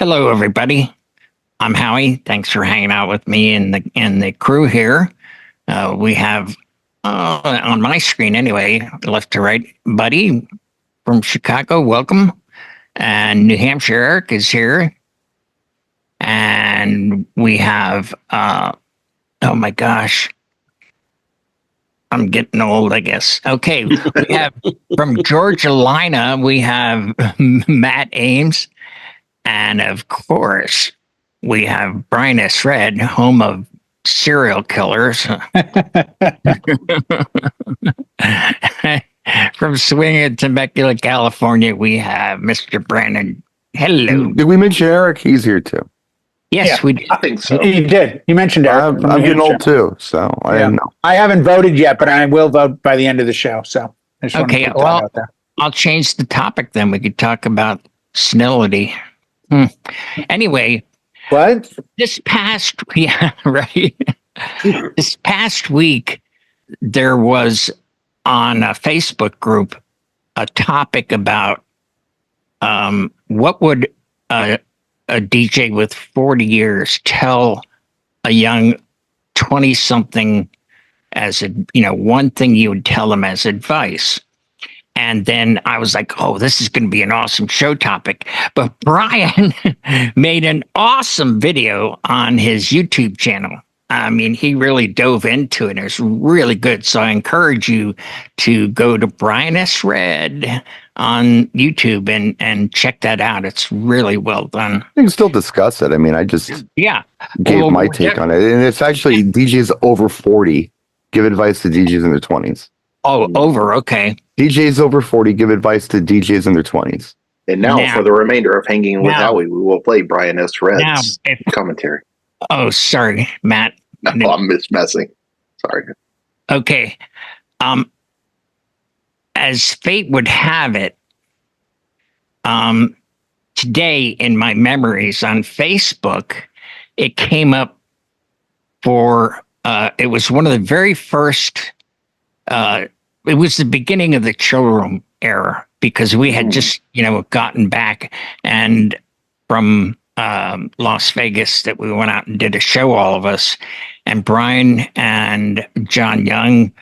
Hello, everybody. I'm Howie. Thanks for hanging out with me and the crew here. We have on my screen anyway, left to right, Buddy from Chicago. Welcome, and New Hampshire. Eric is here, and we have oh my gosh, I'm getting old, I guess. Okay, we have from Georgia, Lina, we have Matt Ames. And of course, we have Brian S. Red, home of serial killers. From Swinging Temecula, California, we have Mr. Brandon. Hello. Did we mention Eric? He's here too. Yes, we did. I think so. You did. You mentioned Eric. I'm getting old too, so I didn't know. I haven't voted yet, but I will vote by the end of the show. So I just want to put that out there. I'll change the topic then. We could talk about senility. Anyway, what? This past week, there was on a Facebook group a topic about what would a DJ with 40 years tell a young 20-something as one thing you would tell them as advice. And then I was like, oh, this is going to be an awesome show topic. But Brian made an awesome video on his YouTube channel. I mean, he really dove into it. It was really good. So I encourage you to go to Brian S. Red on YouTube and check that out. It's really well done. You can still discuss it. I mean, I just gave my take on it. And it's actually DJs over 40 give advice to DJs in their 20s. Oh, over. Okay. DJs over 40 give advice to DJs in their 20s. And now for the remainder of Hanging with Howie, we will play Brian S. Red's commentary. Oh, sorry, Matt. No, I'm messing. Sorry. Okay. As fate would have it, today in my memories on Facebook, it came up for, it was one of the very first, it was the beginning of the chill room era because we had just, gotten back and from Las Vegas that we went out and did a show, all of us, and Brian and John Young,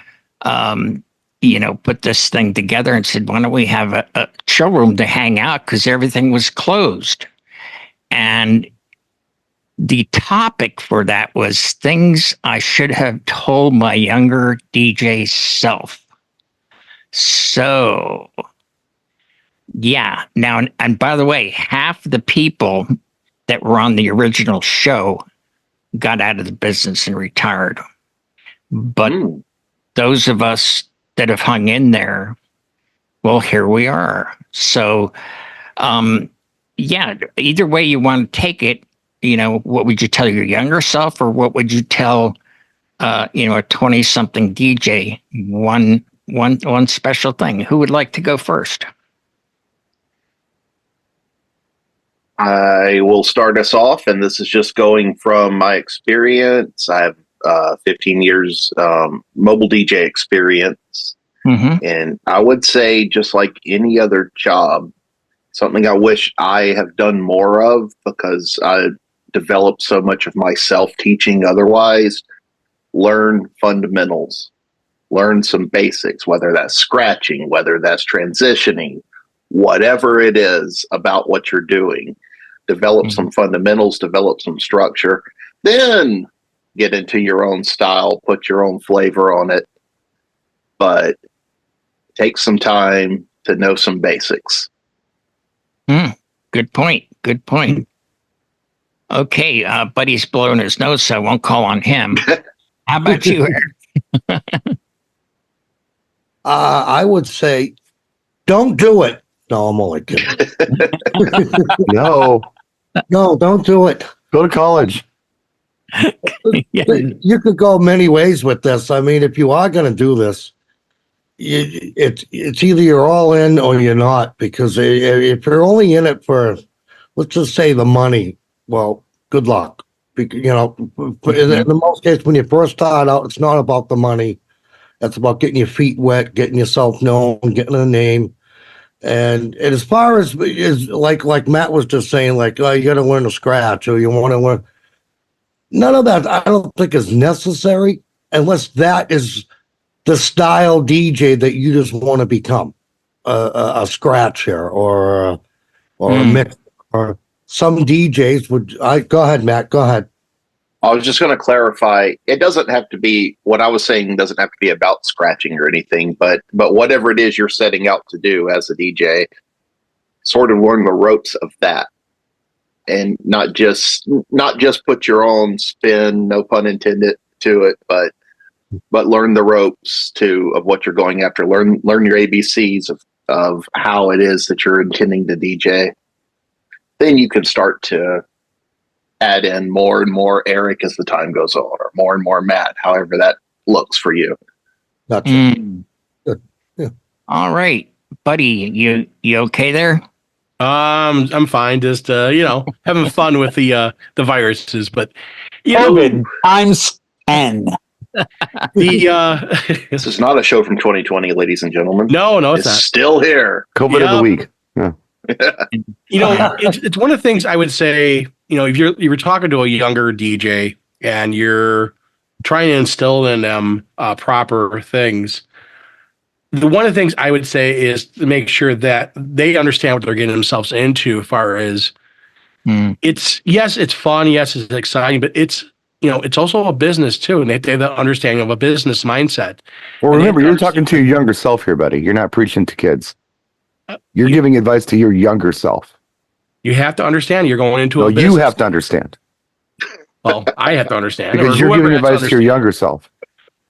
put this thing together and said, why don't we have a chill room to hang out? Because everything was closed. And the topic for that was things I should have told my younger DJ self. So, yeah. Now, and by the way, half the people that were on the original show got out of the business and retired. But those of us that have hung in there, well, here we are. So, either way you want to take it, what would you tell your younger self, or what would you tell, a 20-something DJ? One special thing. Who would like to go first? I will start us off, and this is just going from my experience. I have 15 years mobile DJ experience. And I would say, just like any other job, something I wish I have done more of because I developed so much of myself teaching otherwise. Learn fundamentals, learn some basics, whether that's scratching, whether that's transitioning, whatever it is about what you're doing. Develop some fundamentals, develop some structure, then get into your own style, put your own flavor on it. But take some time to know some basics. Good point. Good point. Okay, Buddy's blowing his nose, so I won't call on him. How about you, Eric? I would say, don't do it. No, I'm only kidding. No, don't do it. go to college. You could go many ways with this. I mean, if you are going to do this, it's either you're all in or you're not, because if you're only in it for, let's just say, the money, well, good luck. In the most cases, when you first start out, it's not about the money. It's about getting your feet wet, getting yourself known, getting a name. And as far as is like Matt was just saying, like, oh, you got to learn to scratch or you want to learn. None of that I don't think is necessary unless that is the style DJ that you just want to become, a scratcher or a mix. Or some DJs would. Go ahead, Matt. Go ahead. I was just going to clarify. It doesn't have to be what I was saying. Doesn't have to be about scratching or anything, but whatever it is you're setting out to do as a DJ, sort of learn the ropes of that, and not just put your own spin, no pun intended, to it, but learn the ropes of what you're going after. Learn your ABCs of how it is that you're intending to DJ. Then you can start to add in more and more Eric as the time goes on, or more and more Matt, however that looks for you. That's it. Good. Yeah. All right, buddy, you okay there? I'm fine. Just having fun with the viruses, but COVID times 10. This is not a show from 2020, ladies and gentlemen. No, it's not. Still here. COVID of the week. Yeah. It's one of the things I would say. If you're talking to a younger DJ and you're trying to instill in them proper things, one of the things I would say is to make sure that they understand what they're getting themselves into. As far as it's fun, yes, it's exciting, but it's also a business too, and they have the understanding of a business mindset. Well, remember, you're talking to your younger self here, buddy. You're not preaching to kids. You're giving advice to your younger self. You have to understand you're going into a business. You have to understand. Well, I have to understand. Because you're giving advice to your younger self.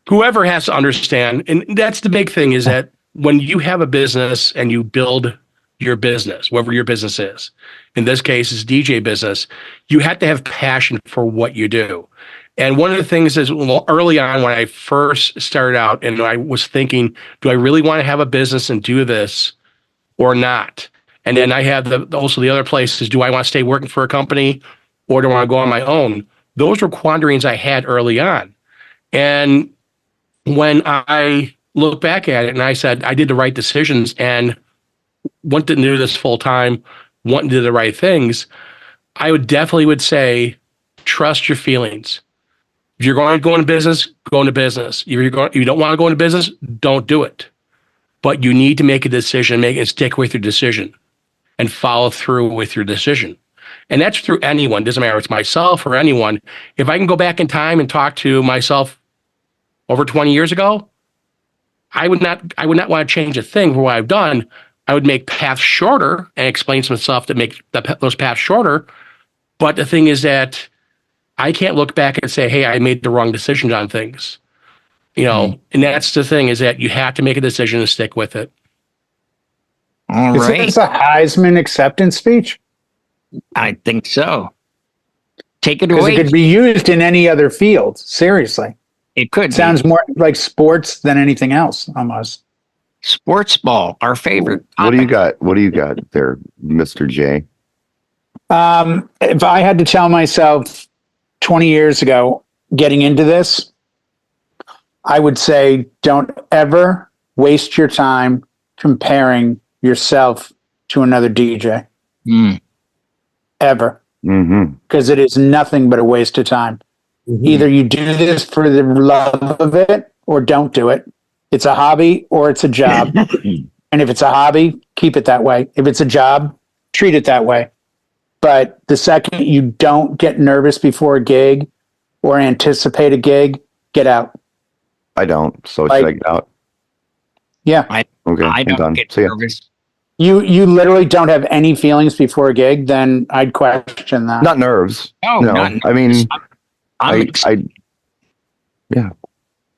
Whoever has to understand, and that's the big thing, is that when you have a business and you build your business, whatever your business is, in this case, it's DJ business, you have to have passion for what you do. And one of the things is, early on when I first started out and I was thinking, do I really want to have a business and do this or not? And then I have also the other place is, do I want to stay working for a company or do I want to go on my own? Those were quandaries I had early on. And when I look back at it and I said, I did the right decisions and wanted to do this full time, wanted to do the right things, I would say, trust your feelings. If you're going to go into business, go into business. If you don't want to go into business, don't do it. But you need to make a decision, stick with your decision and follow through with your decision. And that's through anyone. Doesn't matter if it's myself or anyone. If I can go back in time and talk to myself over 20 years ago, I would not want to change a thing for what I've done. I would make paths shorter and explain some stuff to make those paths shorter. But the thing is that I can't look back and say, hey, I made the wrong decisions on things. And that's the thing, is that you have to make a decision and stick with it. All right. Is this a Heisman acceptance speech? I think so. Take it away. Because it could be used in any other field. Seriously. It could. Sounds more like sports than anything else, almost. Sports ball, our favorite topic. What do you got there, Mr. J? If I had to tell myself 20 years ago, getting into this, I would say don't ever waste your time comparing yourself to another DJ. Ever. Because it is nothing but a waste of time. Either you do this for the love of it or don't do it. It's a hobby or it's a job. And if it's a hobby, keep it that way. If it's a job, treat it that way. But the second you don't get nervous before a gig or anticipate a gig, get out. I don't. So should I get out? Yeah. I don't get nervous. You literally don't have any feelings before a gig, then I'd question that. Not nerves. No. I mean,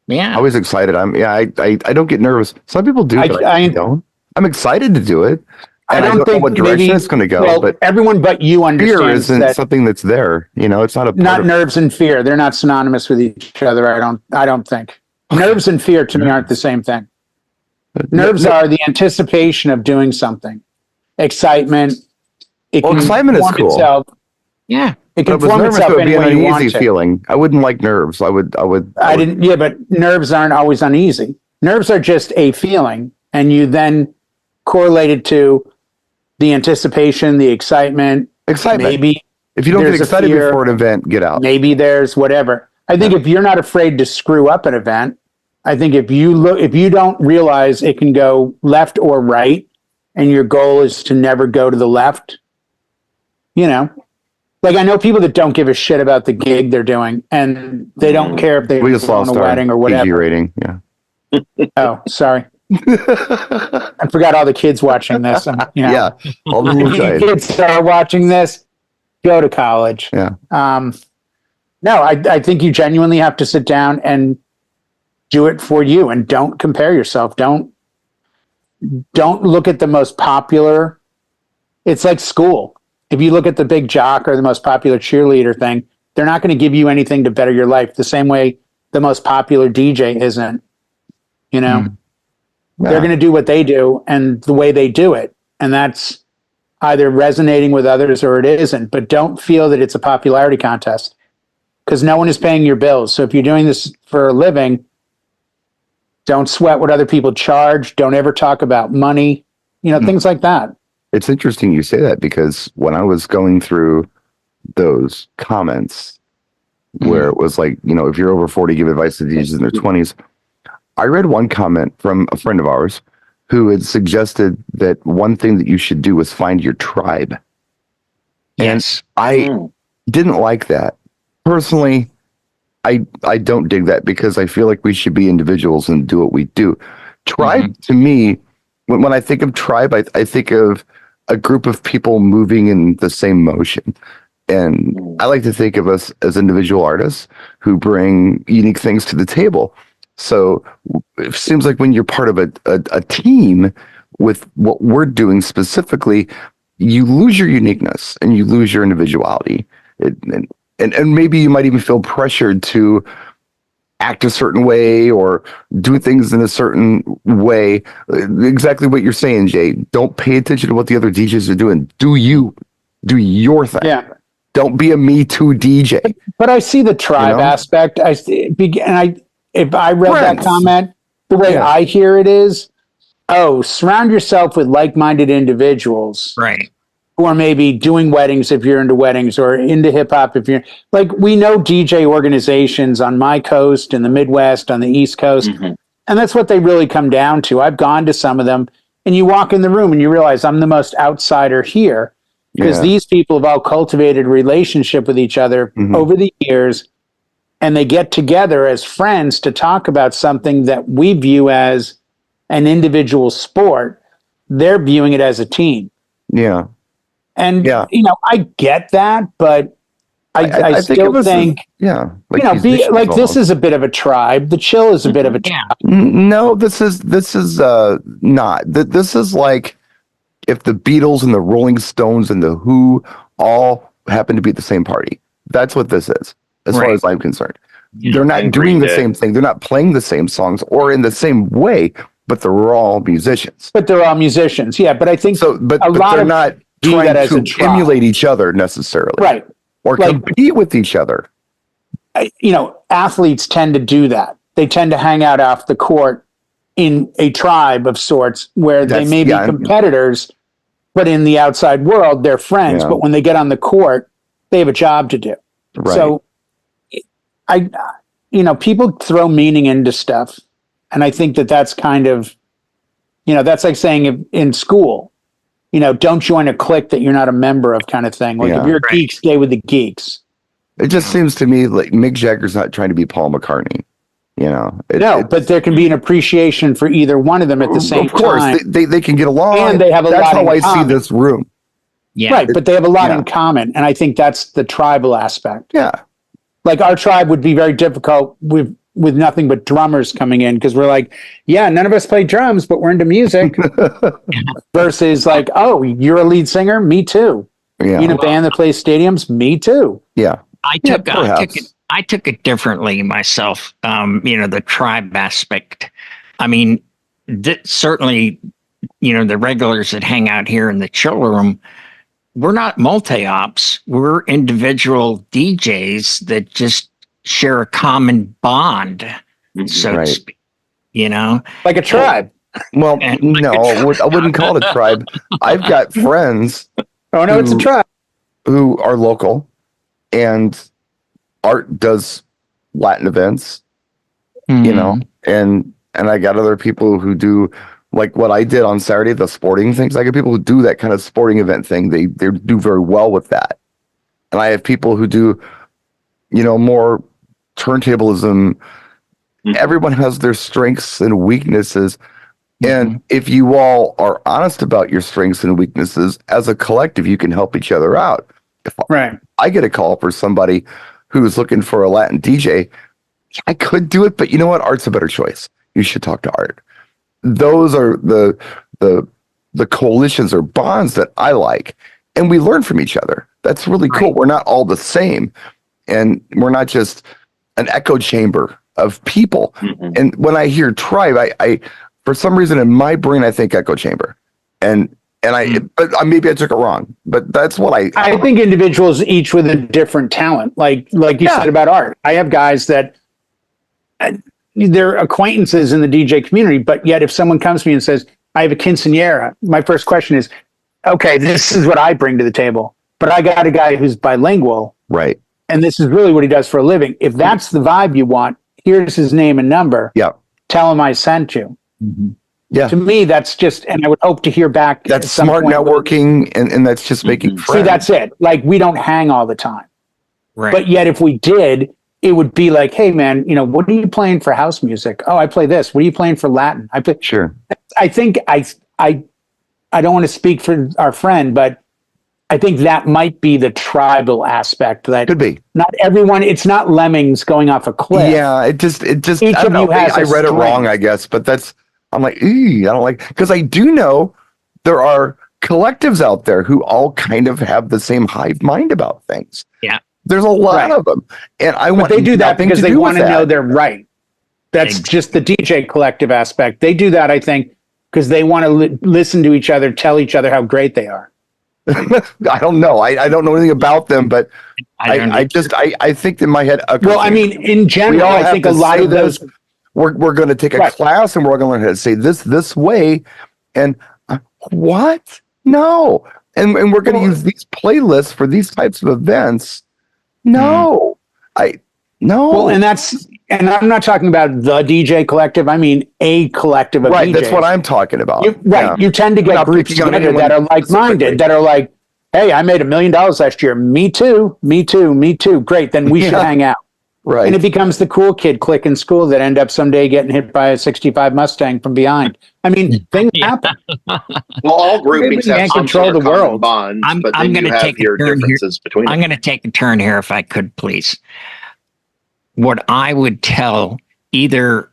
yeah. I was excited. I don't get nervous. Some people do. I don't. I'm excited to do it. And I don't know what direction it's going to go. But everyone but you understands fear isn't something that's there. It's not not nerves and fear. They're not synonymous with each other. I don't think nerves and fear to me aren't the same thing. Nerves are the anticipation of doing something. Excitement. Excitement is cool. Itself. Yeah. It can form itself any way you want it. Feeling. I wouldn't like nerves. I didn't. Yeah, but nerves aren't always uneasy. Nerves are just a feeling, and you then correlated to the anticipation, the excitement. Maybe if you don't get excited before an event, get out. Maybe there's whatever. I think if you're not afraid to screw up an event, I think if you don't realize it can go left or right, and your goal is to never go to the left, like I know people that don't give a shit about the gig they're doing, and they don't care if they we just lost a wedding or whatever. PG rating, yeah. Oh, sorry. I forgot all the kids watching this. And, yeah, all the kids are watching this. Go to college. Yeah. No, I think you genuinely have to sit down and do it for you, and don't compare yourself. Don't look at the most popular. It's like school. If you look at the big jock or the most popular cheerleader thing, they're not going to give you anything to better your life. The same way the most popular DJ isn't. They're going to do what they do and the way they do it, and that's either resonating with others or it isn't. But don't feel that it's a popularity contest, because no one is paying your bills. So if you're doing this for a living, don't sweat what other people charge. Don't ever talk about money, things like that. It's interesting you say that, because when I was going through those comments where it was like, if you're over 40, give advice to DJs in their 20s. I read one comment from a friend of ours who had suggested that one thing that you should do was find your tribe. Yes. And I didn't like that. Personally, I don't dig that, because I feel like we should be individuals and do what we do. Tribe, to me, when I think of tribe, I think of a group of people moving in the same motion. And I like to think of us as individual artists who bring unique things to the table. So it seems like when you're part of a team with what we're doing specifically, you lose your uniqueness and you lose your individuality. And maybe you might even feel pressured to act a certain way or do things in a certain way. Exactly what you're saying, Jay. Don't pay attention to what the other DJs are doing. Do your thing. Yeah. Don't be a Me Too DJ. But I see the tribe aspect. If I read that comment, the way I hear it is, surround yourself with like-minded individuals. Right. Who are maybe doing weddings if you're into weddings, or into hip hop if you're like, we know DJ organizations on my coast, in the Midwest, on the East Coast. And that's what they really come down to. I've gone to some of them, and you walk in the room and you realize I'm the most outsider here, because these people have all cultivated a relationship with each other over the years, and they get together as friends to talk about something that we view as an individual sport. They're viewing it as a team. Yeah. And, I get that, but I still think, this is a bit of a tribe. The Chill is a bit of a tribe. No, this is not. This is like if the Beatles and the Rolling Stones and the Who all happen to be at the same party. That's what this is, as far as I'm concerned. They're not doing the same thing. They're not playing the same songs or in the same way, but they're all musicians. Yeah, but I think so. But they're not trying to emulate each other necessarily, right? Or compete with each other. Athletes tend to do that. They tend to hang out off the court in a tribe of sorts, where they may be competitors, but in the outside world, they're friends. But when they get on the court, they have a job to do. Right. So, people throw meaning into stuff, and I think that's kind of, that's like saying in school, don't join a clique that you're not a member of, kind of thing. Like if you're a geek, stay with the geeks. It just seems to me like Mick Jagger's not trying to be Paul McCartney. But there can be an appreciation for either one of them at the same time. Of course, they can get along, and they have a lot in common. That's how I see this room. Yeah, right. But they have a lot in common, and I think that's the tribal aspect. Yeah, like our tribe would be very difficult with nothing but drummers coming in, because we're like, none of us play drums, but we're into music. Versus like, oh, you're a lead singer, me too. Yeah. You in a band that plays stadiums, me too. Yeah, I took it differently myself. The tribe aspect. I mean, certainly, the regulars that hang out here in the chill room, we're not multi-ops. We're individual DJs that just share a common bond, so to speak. Like a tribe. Well, no, I wouldn't call it a tribe. I've got friends. Oh no, it's a tribe. Who are local, and Art does Latin events, you know, and I got other people who do like what I did on Saturday, the sporting things. I got people who do that kind of sporting event thing. They do very well with that. And I have people who do, you know, more turntablism. Everyone has their strengths and weaknesses. And if you all are honest about your strengths and weaknesses as a collective, you can help each other out. If I get a call for somebody who's looking for a Latin DJ, I could do it, but you know what? Art's a better choice. You should talk to Art. Those are the coalitions or bonds that I like. And we learn from each other. That's really cool. We're not all the same. And we're not just an echo chamber of people. And when I hear tribe, I for some reason in my brain, I think echo chamber. And but maybe I took it wrong, but that's what I think individuals each with a different talent. Like you said about Art. I have guys that they're acquaintances in the DJ community, but yet if someone comes to me and says, I have a quinceañera, my first question is, okay, this is what I bring to the table, but I got a guy who's bilingual. Right. And this is really what he does for a living. If that's the vibe you want, here's his name and number. Yeah. Tell him I sent you. Yeah. To me, that's just, and I would hope to hear back. That's smart networking, and that's just making friends. See, that's it. Like, we don't hang all the time. Right. But yet, if we did, it would be like, hey, man, you know, what are you playing for house music? Oh, I play this. What are you playing for Latin? I play. Sure. I think I don't want to speak for our friend, but I think that might be the tribal aspect. That could be. Not everyone. It's not lemmings going off a cliff. Yeah. It just. Each I don't of you know. has I read it wrong, I guess, but that's. I'm like, I don't like, because I do know there are collectives out there who all kind of have the same hive mind about things. Yeah. There's a lot of them. And they do that because they want to know they're right. That's just the DJ collective aspect. They do that, I think, because they want to listen to each other, tell each other how great they are. I don't know. I don't know anything about them, but I think in my head. Okay, well, I mean, in general, I think a lot of those. We're going to take a class and we're going to learn how to say this way. And what? No. And we're going to use these playlists for these types of events. No. No. Well, and I'm not talking about the DJ collective. I mean, a collective of DJs. That's what I'm talking about. You tend to get groups together that are like-minded, that are like, hey, I made $1 million last year. Me too. Great. Then we should hang out. Right. And it becomes the cool kid clique in school that end up someday getting hit by a 65 Mustang from behind. I mean, things happen. Well, all groupings have some sort of common bonds, but then you have your differences between them. I'm going to take a turn here if I could, please. What I would tell either,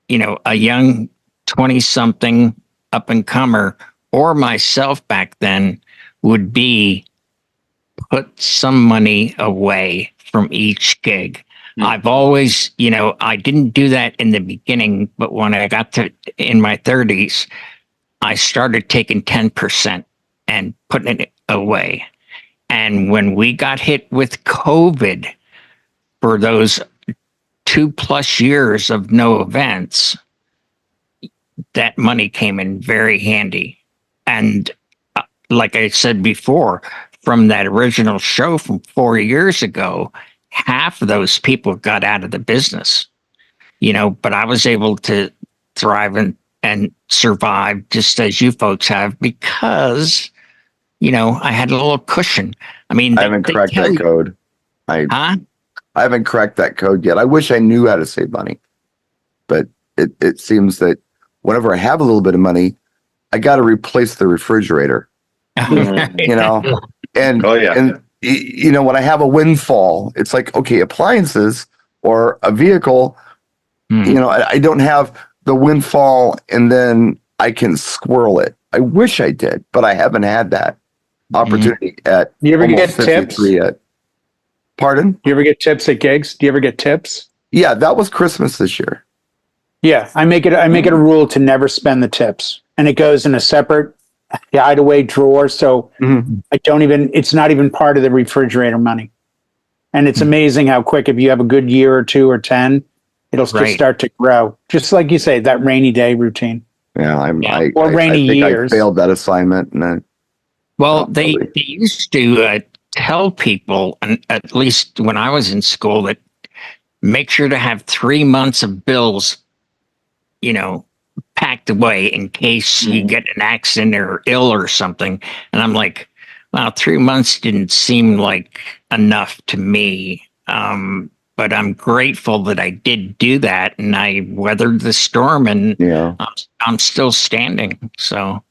you know, a young 20-something up-and-comer or myself back then would be put some money away from each gig. I've always, you know, I didn't do that in the beginning, but when I got to in my 30s, I started taking 10% and putting it away. And when we got hit with COVID for those 2+ years of no events, that money came in very handy. And like I said before, from that original show from 4 years ago, half of those people got out of the business, you know, but I was able to thrive and survive just as you folks have because, you know, I had a little cushion. I mean, I haven't cracked that code. I haven't cracked that code yet. I wish I knew how to save money, but it seems that whenever I have a little bit of money, I got to replace the refrigerator, you know, and, and, you know, when I have a windfall, it's like, okay, appliances or a vehicle, you know, I don't have the windfall and then I can squirrel it. I wish I did, but I haven't had that opportunity at. You ever get tips? Yet. Pardon? Do you ever get tips at gigs? Do you ever get tips? Yeah, that was Christmas this year. Yeah, I make it a rule to never spend the tips, and it goes in a separate hideaway drawer. So it's not even part of the refrigerator money. And it's amazing how quick, if you have a good year or 2 or 10, it'll just start to grow. Just like you say, that rainy day routine. Yeah, Or rainy I think years. I failed that assignment, and then Well, they used to tell people, and at least when I was in school, that make sure to have 3 months of bills, packed away in case you get an accident or ill or something. And I'm like, well, 3 months didn't seem like enough to me. But I'm grateful that I did do that, and I weathered the storm, and yeah, I'm still standing. So.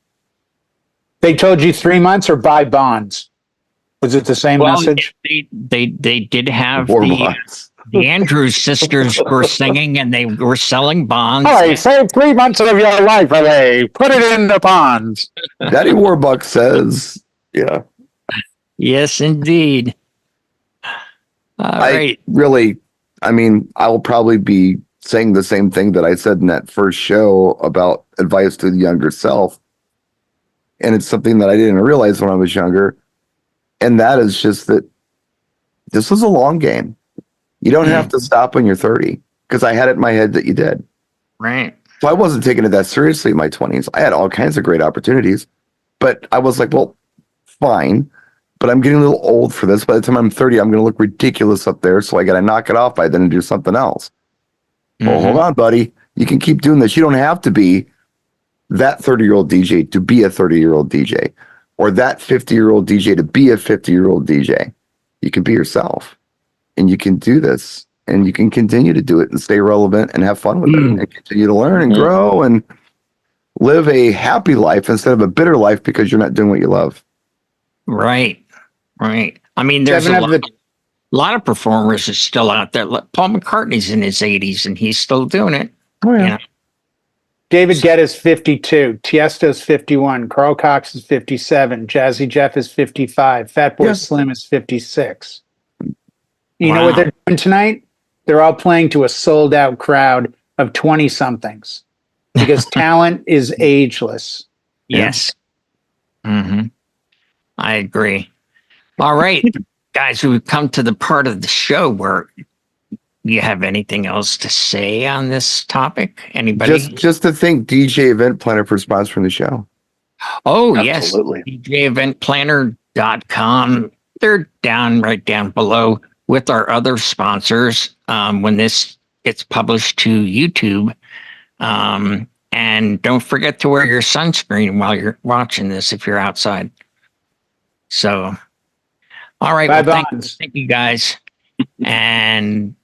They told you 3 months or buy bonds. Was it the same message? They did have 4 months. the Andrews sisters were singing, and they were selling bonds. All right, save 3 months of your life away. Put it in the bonds. Daddy Warbuck says, yeah. Yes, indeed. All right. I mean, I will probably be saying the same thing that I said in that first show about advice to the younger self. And it's something that I didn't realize when I was younger. And that is just that this is a long game. You don't have to stop when you're 30, because I had it in my head that you did. Right. So I wasn't taking it that seriously in my 20s. I had all kinds of great opportunities, but I was like, well, fine, but I'm getting a little old for this. By the time I'm 30, I'm going to look ridiculous up there. So I got to knock it off by then and do something else. Well, hold on, buddy. You can keep doing this. You don't have to be that 30-year-old DJ to be a 30-year-old DJ, or that 50-year-old DJ to be a 50-year-old DJ. You can be yourself, and you can do this, and you can continue to do it and stay relevant and have fun with it, and continue to learn and grow and live a happy life instead of a bitter life because you're not doing what you love. Right. I mean, there's a lot of performers are still out there. Paul McCartney's in his 80s, and he's still doing it. Oh, yeah. David Guetta's 52, Tiesto's 51, Carl Cox is 57, Jazzy Jeff is 55, Fatboy Slim is 56. You know what they're doing tonight? They're all playing to a sold-out crowd of 20-somethings because talent is ageless. Yes. I agree. All right, guys, we've come to the part of the show where you have anything else to say on this topic? Anybody? Just to thank DJ Event Planner for sponsoring the show. Oh, Absolutely. yes. DJEventPlanner.com. They're right down below with our other sponsors when this gets published to YouTube. And don't forget to wear your sunscreen while you're watching this if you're outside. So, all right. Bye, Well, thank you guys. And